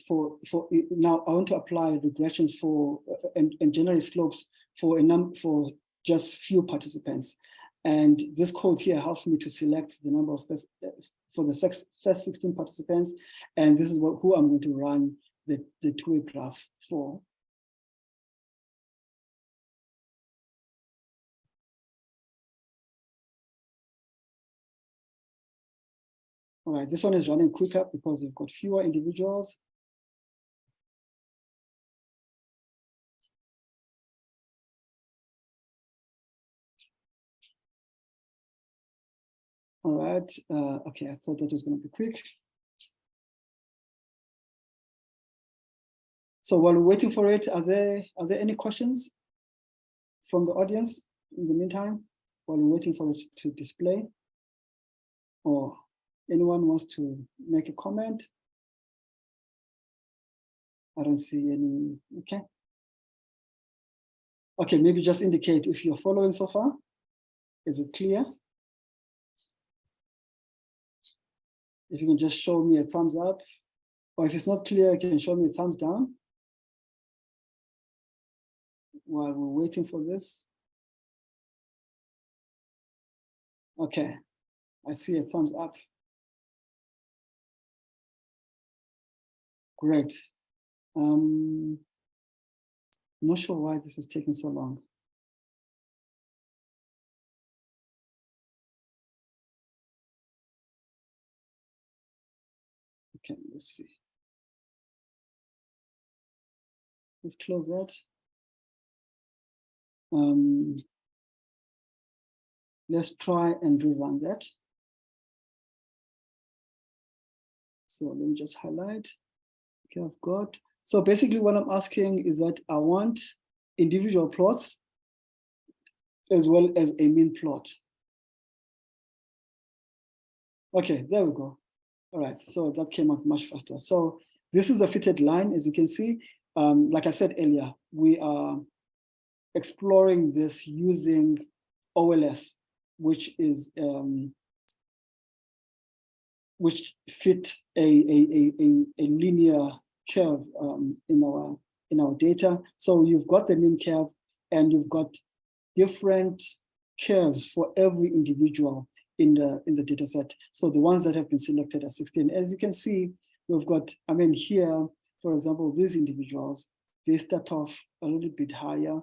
now I want to apply regressions for and generate slopes for for just few participants. And this code here helps me to select the number of for the first 16 participants. And this is who I'm going to run the two-way graph for. All right, this one is running quicker because we've got fewer individuals. All right, okay, I thought that was going to be quick. So while we're waiting for it, are there any questions from the audience in the meantime, while we're waiting for it to display? Or anyone wants to make a comment? I don't see any, okay. Okay, maybe just indicate if you're following so far. Is it clear? If you can just show me a thumbs up, or if it's not clear, you can show me a thumbs down while we're waiting for this. Okay, I see a thumbs up. Great. I'm not sure why this is taking so long. Okay, let's see. Let's close that. Let's try and rerun that. So let me just highlight. Okay, I've got. So basically what I'm asking is that I want individual plots as well as a mean plot. Okay, there we go. All right, so that came out much faster. So this is a fitted line, as you can see. Like I said earlier, we are exploring this using OLS, which is which fit a linear curve in our data. So you've got the mean curve, and you've got different curves for every individual in the data set. So the ones that have been selected are 16. As you can see, we've got, I mean, here, for example, these individuals, they start off a little bit higher,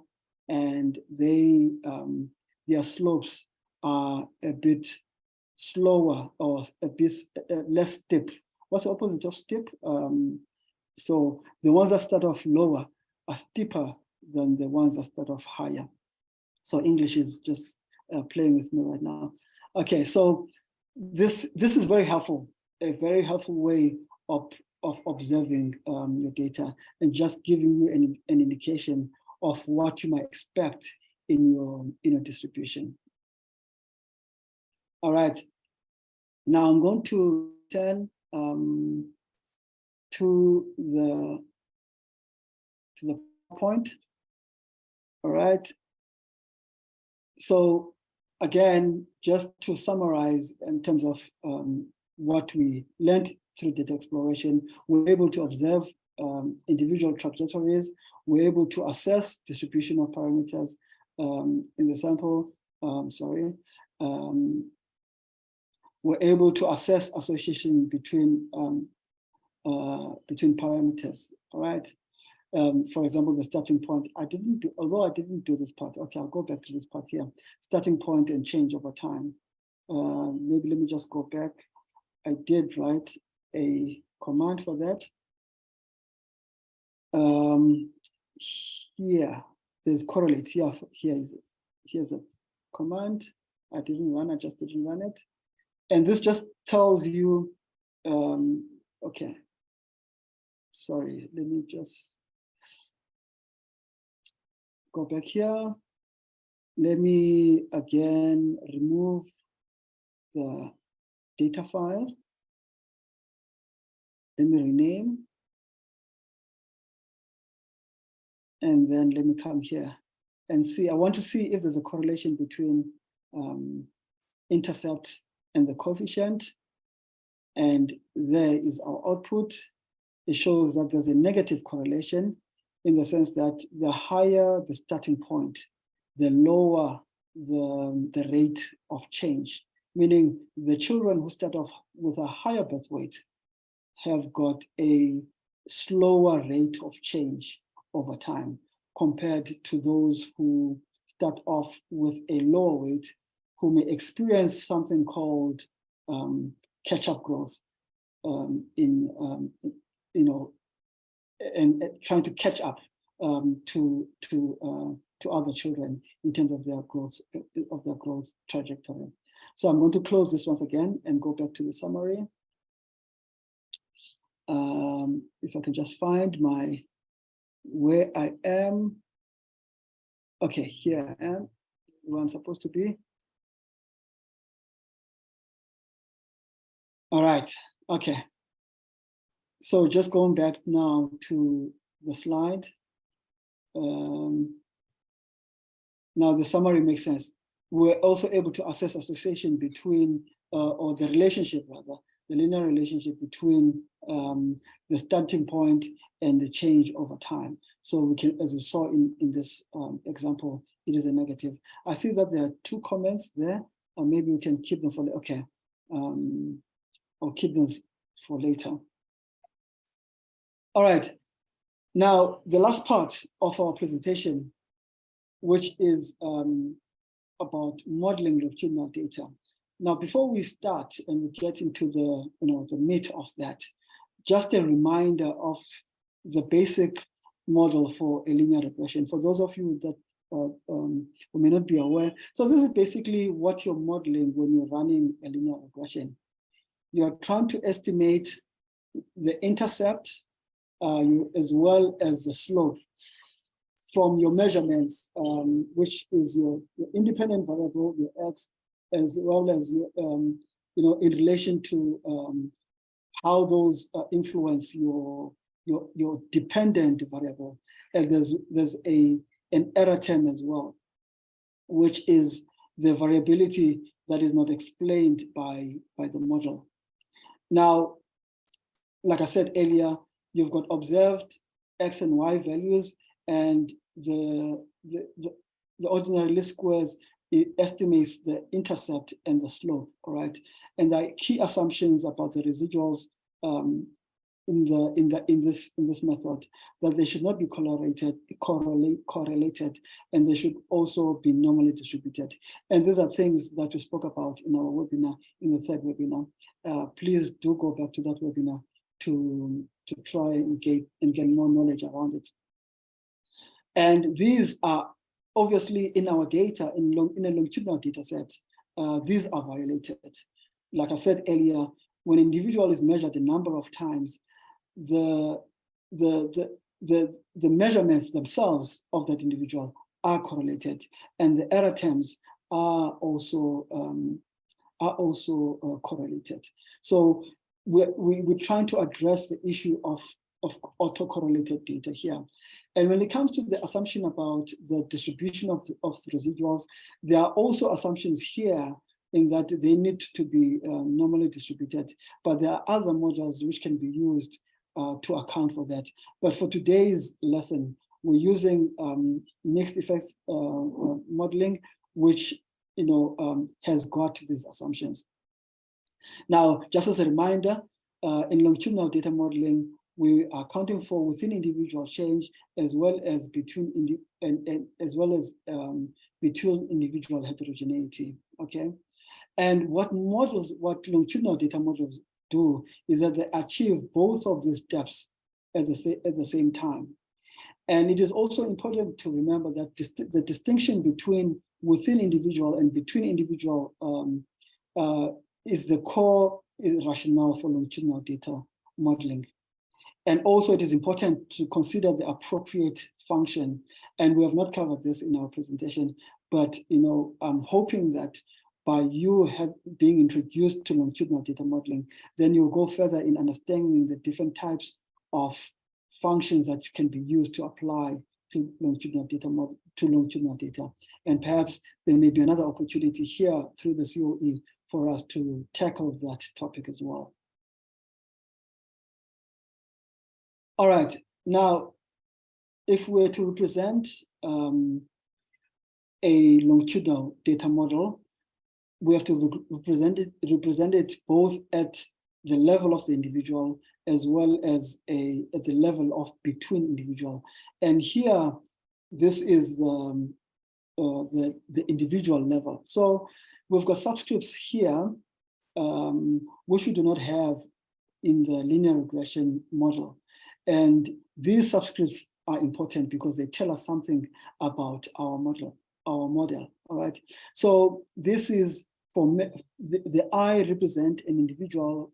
and their slopes are a bit slower or a bit less steep. What's the opposite of steep? So the ones that start off lower are steeper than the ones that start off higher. So English is just playing with me right now. Okay, so this is very helpful, a very helpful way of observing your data and just giving you an indication of what you might expect in your distribution. All right, now I'm going to turn to the point. All right. So again, just to summarize in terms of what we learned through data exploration, we're able to observe individual trajectories. We're able to assess distributional parameters in the sample. We're able to assess association between parameters. All right. For example, the starting point, although I didn't do this part. Okay, I'll go back to this part here. Starting point and change over time. Maybe let me just go back. I did write a command for that. Here, there's correlate. Here is it. Here's a command. I just didn't run it. And this just tells you, okay. Sorry, let me just go back here. Let me again remove the data file. Let me rename. And then let me come here and see. I want to see if there's a correlation between intercept and the coefficient. And there is our output. It shows that there's a negative correlation in the sense that the higher the starting point, the lower the rate of change, meaning the children who start off with a higher birth weight have got a slower rate of change over time compared to those who start off with a lower weight, who may experience something called catch-up growth and trying to catch up to other children in terms of their growth trajectory. So I'm going to close this once again and go back to the summary. If I can just find where I am. Okay, here I am, this is where I'm supposed to be. All right, okay. So just going back now to the slide. Now the summary makes sense. We're also able to assess association between, or the relationship rather, the linear relationship between the starting point and the change over time. So we can, as we saw in this example, it is a negative. I see that there are 2 comments there, or maybe we can keep them for, okay, or keep them for later. All right, now the last part of our presentation, which is about modeling longitudinal data. Now, before we start and we get into the meat of that, just a reminder of the basic model for a linear regression. For those of you that who may not be aware, so this is basically what you're modeling when you're running a linear regression. You're trying to estimate the intercept as well as the slope from your measurements, which is your independent variable, your x, as well as in relation to how those influence your dependent variable. And there's an error term as well, which is the variability that is not explained by the model. Now, like I said earlier, you've got observed x and y values, and the ordinary least squares, it estimates the intercept and the slope, all right? And the key assumptions about the residuals in this method, that they should not be correlated, and they should also be normally distributed. And these are things that we spoke about in our webinar, in the 3rd webinar. Please do go back to that webinar to try and get more knowledge around it. And these are obviously in our data, in a longitudinal data set, these are violated. Like I said earlier, when an individual is measured a number of times, the measurements themselves of that individual are correlated, and the error terms are also correlated. So we're trying to address the issue of autocorrelated data here. And when it comes to the assumption about the distribution of the residuals, there are also assumptions here in that they need to be normally distributed, but there are other models which can be used to account for that. But for today's lesson, we're using mixed effects modeling, which has got these assumptions. Now, just as a reminder, in longitudinal data modeling, we are accounting for within individual change as well as between between individual heterogeneity. Okay, and what longitudinal data models do is that they achieve both of these steps at the same time. And it is also important to remember that the distinction between within individual and between individual is the core rationale for longitudinal data modeling. And also it is important to consider the appropriate function. And we have not covered this in our presentation, but I'm hoping that by you being introduced to longitudinal data modeling, then you'll go further in understanding the different types of functions that can be used to apply to longitudinal data model, to longitudinal data. And perhaps there may be another opportunity here through the COE for us to tackle that topic as well. All right, now, if we're to represent a longitudinal data model, we have to represent it both at the level of the individual as well as at the level of between individual. And here, this is the individual level. So we've got subscripts here, which we do not have in the linear regression model. And these subscripts are important because they tell us something about our model, all right? So this is for the I represent an individual.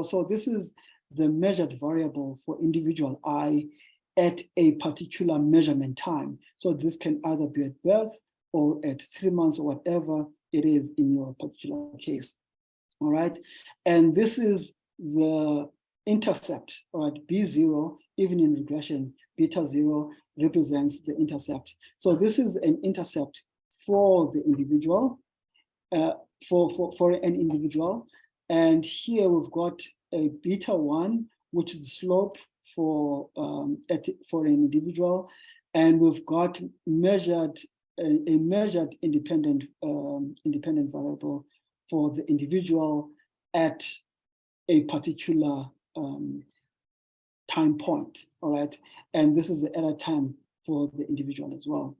So this is the measured variable for individual I at a particular measurement time. So this can either be at birth or at 3 months or whatever it is in your particular case. All right. And this is the intercept, all right, B0, even in regression, beta 0 represents the intercept. So this is an intercept for the individual, for an individual. And here we've got a beta 1, which is the slope for an individual. And we've got measured a measured independent variable for the individual at a particular time point, all right? And this is the error time for the individual as well.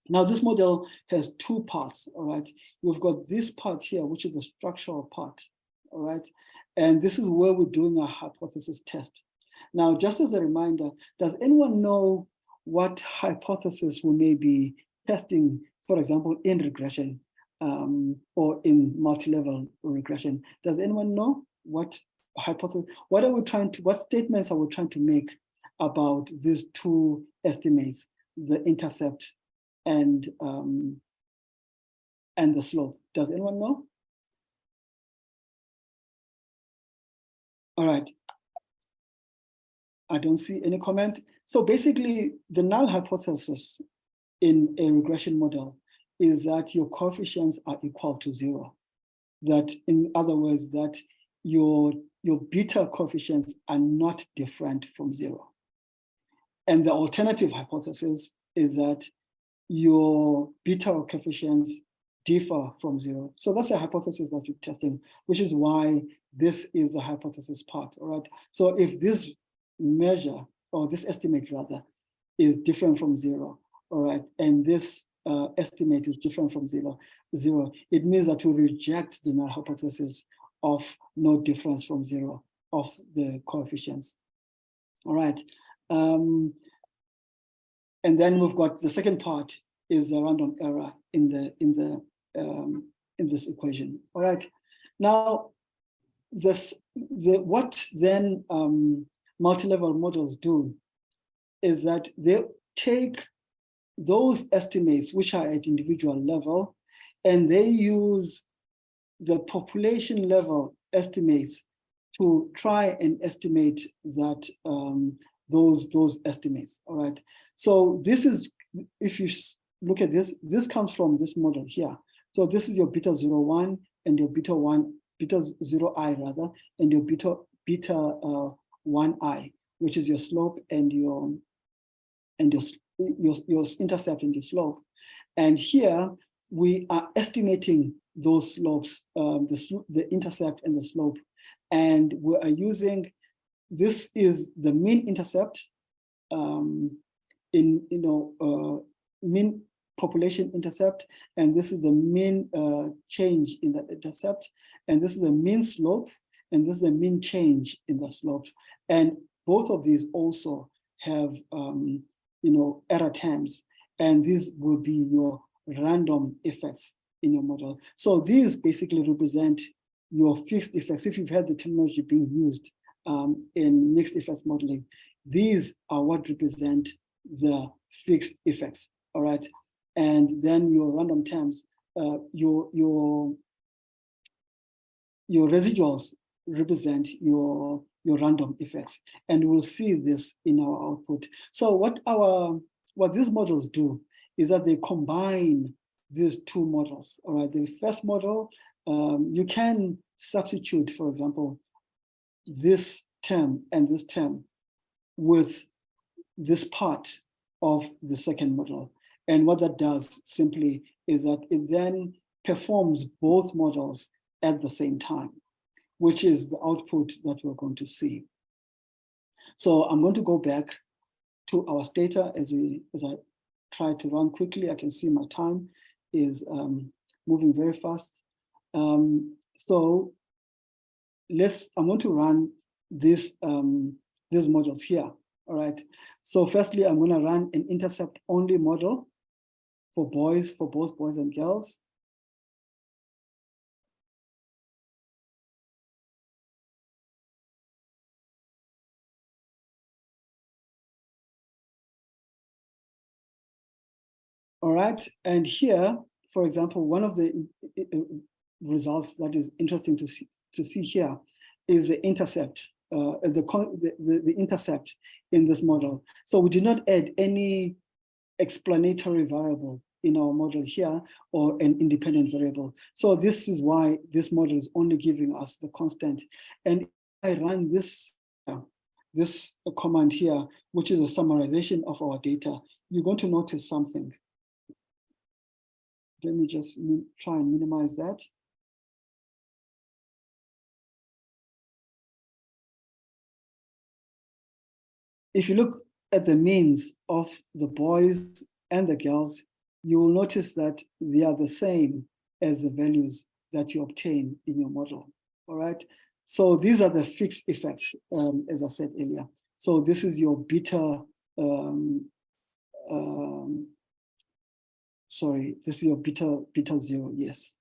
Now, this model has two parts, all right? We've got this part here, which is the structural part, all right? And this is where we're doing our hypothesis test. Now, just as a reminder, does anyone know what hypothesis we may be testing, for example, in regression or in multi-level regression? Does anyone know what hypothesis, what statements are we trying to make about these two estimates, the intercept and the slope? Does anyone know? All right. I don't see any comment. So basically, the null hypothesis in a regression model is that your coefficients are equal to 0. That, in other words, that your beta coefficients are not different from 0. And the alternative hypothesis is that your beta coefficients differ from 0. So that's a hypothesis that you're testing, which is why this is the hypothesis part, all right? So if this measure, or this estimate rather, is different from 0, all right, and this estimate is different from 0, it means that we reject the null hypothesis of no difference from 0 of the coefficients, all right? And then we've got the second part is the random error in this equation, all right? Now, what then multi-level models do is that they take those estimates which are at individual level, and they use the population level estimates to try and estimate that those estimates, all right? So this is, if you look at this, this comes from this model here. So this is your beta 0, and your beta 0i rather, and your beta 1i, which is your slope and your intercept and your slope. And here we are estimating those slopes, the intercept and the slope. And we are using, this is the mean intercept mean population intercept, and this is the mean change in that intercept, and this is the mean slope, and this is the mean change in the slope. And both of these also have error terms, and these will be your random effects in your model. So these basically represent your fixed effects. If you've had the terminology being used in mixed effects modeling, these are what represent the fixed effects, all right? And then your random terms, your residuals represent your random effects, and we'll see this in our output. So what our what these models do is that they combine these two models. All right, the first model, you can substitute, for example, this term and this term with this part of the second model. And what that does simply is that it then performs both models at the same time, which is the output that we're going to see. So I'm going to go back to our data as I try to run quickly. I can see my time is moving very fast. So I'm going to run these models here. All right. So firstly, I'm going to run an intercept only model for boys, for both boys and girls. All right. And here, for example, one of the results that is interesting to see here is the intercept, the intercept in this model. So we did not add any explanatory variable in our model here or an independent variable. So this is why this model is only giving us the constant. And if I run this command here, which is a summarization of our data, you're going to notice something. Let me just try and minimize that. If you look at the means of the boys and the girls, you will notice that they are the same as the values that you obtain in your model. All right. So these are the fixed effects, as I said earlier. So this is your beta. Sorry, this is your beta 0. Yes.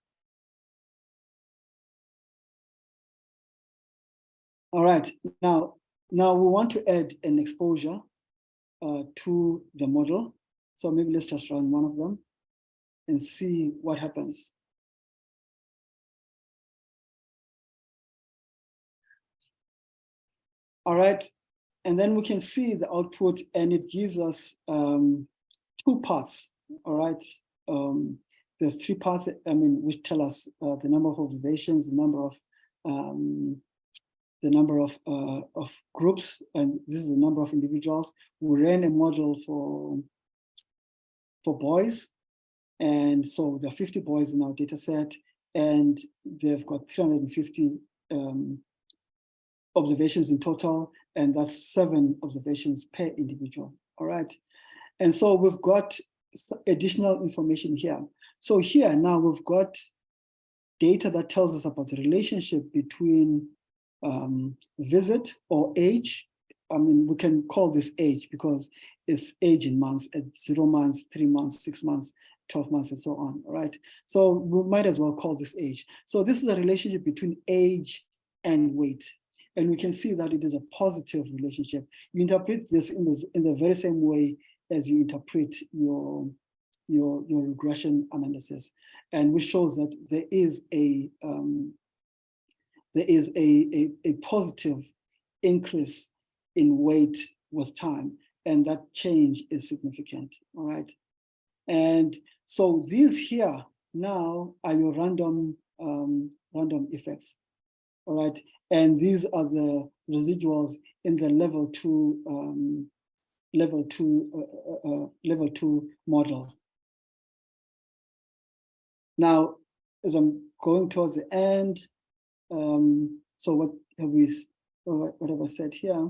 All right. Now we want to add an exposure to the model. So maybe let's just run one of them and see what happens. All right, and then we can see the output, and it gives us 2 parts. All right, there's 3 parts. Which tell us the number of observations, the number of groups, and this is the number of individuals. We ran a model for boys, and so there are 50 boys in our data set, and they've got 350 observations in total, and that's 7 observations per individual. All right, and so we've got additional information here. So here now we've got data that tells us about the relationship between visit or age. We can call this age because it's age in months at 0 months, 3 months, 6 months, 12 months, and so on. All right, so we might as well call this age. So this is a relationship between age and weight. And we can see that it is a positive relationship. You interpret this in the very same way as you interpret your regression analysis, and which shows that there is a positive increase in weight with time, and that change is significant. All right, and so these here now are your random effects. All right, and these are the residuals in the level 2 model. Now, as I'm going towards the end, so what have I said here?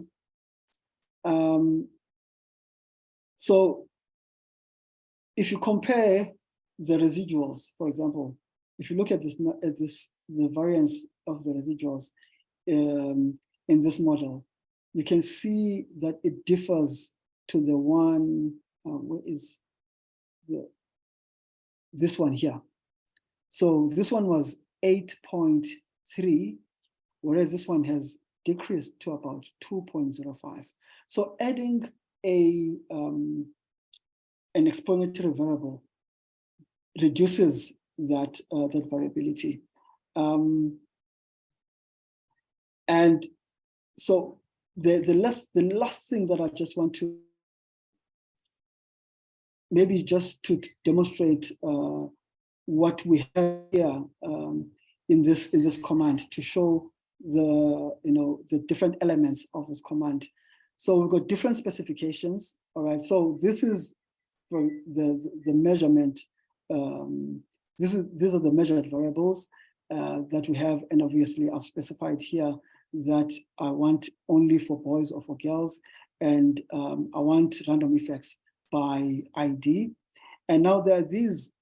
So if you compare the residuals, for example, if you look at the variance of the residuals in this model, you can see that it differs to the one, where is this one here. So this one was 8.3, whereas this one has decreased to about 2.05. So adding an explanatory variable reduces that variability. And so the last thing that I just want to maybe just to demonstrate what we have here in this command, to show the different elements of this command. So we've got different specifications. All right. So this is for the measurement. These are the measured variables that we have, and obviously I've specified here that I want only for boys or for girls, and I want random effects by ID. And now there are these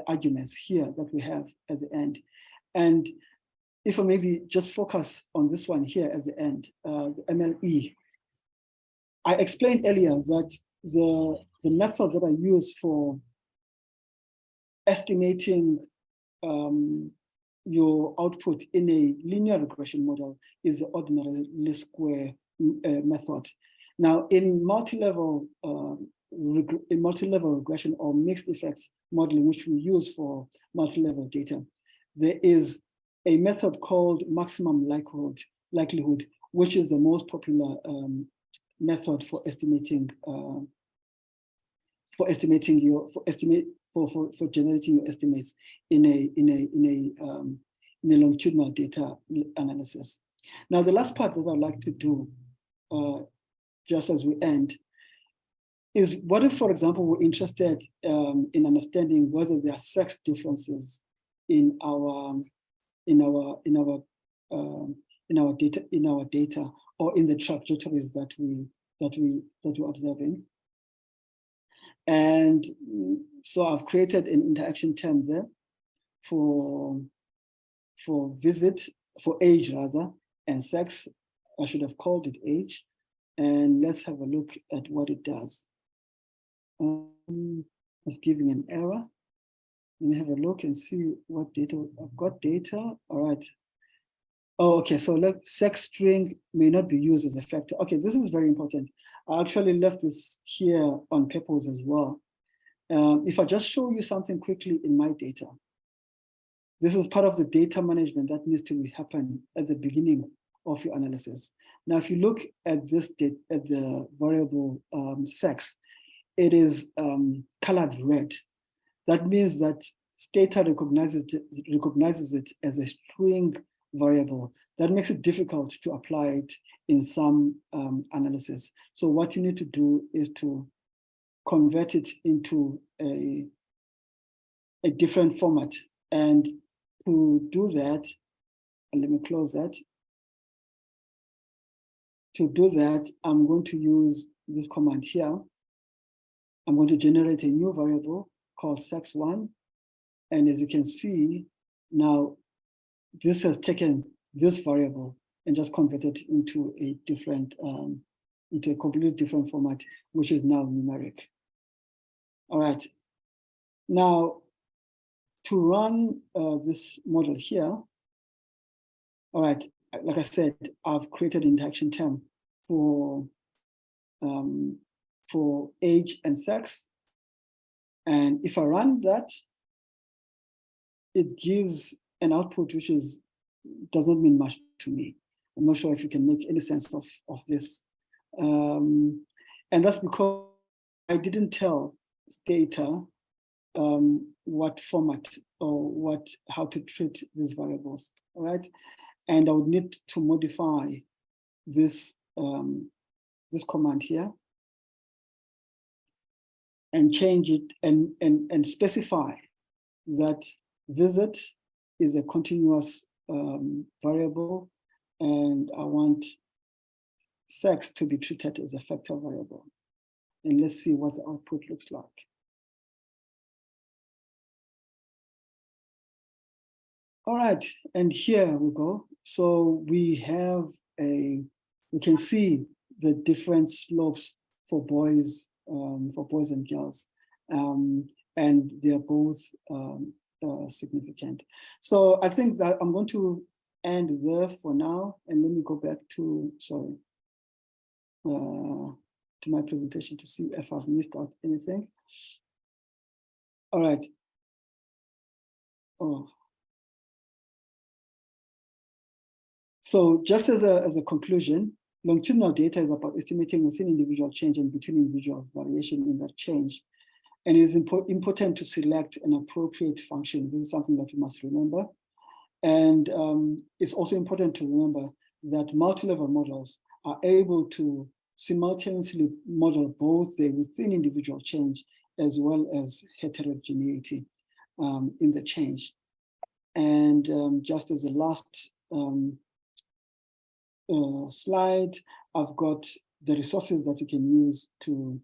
arguments here that we have at the end. And if I maybe just focus on this one here at the end, the MLE, I explained earlier that the methods that I use for estimating your output in a linear regression model is the ordinary least square method. Now, in multi-level regression or mixed effects modeling, which we use for multi-level data, there is a method called maximum likelihood, which is the most popular method for estimating for generating your estimates in a longitudinal data analysis. Now, the last part that I'd like to do, just as we end, is what if, for example, we're interested in understanding whether there are sex differences in our data or in the trajectories that we're observing. And so I've created an interaction term there for age rather, and sex. I should have called it age. And let's have a look at what it does. It's giving an error. Let me have a look and see what data. I've got data. All right. Oh, okay. So sex string may not be used as a factor. Okay, this is very important. I actually left this here on purpose as well. If I just show you something quickly in my data, this is part of the data management that needs to happen at the beginning of your analysis. Now, if you look at this at the variable sex, it is colored red. That means that Stata recognizes it as a string variable. That makes it difficult to apply it in some analysis. So what you need to do is to convert it into a different format. And to do that, and let me close that. To do that, I'm going to use this command here. I'm going to generate a new variable called sex1. And as you can see, now this has taken this variable and just converted into a different, into a completely different format, which is now numeric. All right. Now, to run this model here, all right, like I said, I've created an interaction term for age and sex. And if I run that, it gives an output which does not mean much to me. I'm not sure if you can make any sense of this. And that's because I didn't tell Stata what format or how to treat these variables, all right? And I would need to modify this, this command here and change it and specify that visit is a continuous variable, and I want sex to be treated as a factor variable. And let's see what the output looks like. All right, and here we go. So we have we can see the different slopes for boys and girls, and they're both significant. So I think that I'm going to end there for now, and let me go back to, sorry, to my presentation to see if I've missed out anything. All right. Oh. So just as a conclusion, longitudinal data is about estimating within individual change and between individual variation in that change. And it is important to select an appropriate function. This is something that you must remember. And it's also important to remember that multi-level models are able to simultaneously model both the within individual change as well as heterogeneity in the change. And just as the last slide, I've got the resources that you can use to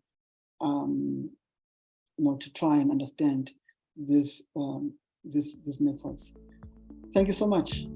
to try and understand these methods. Thank you so much.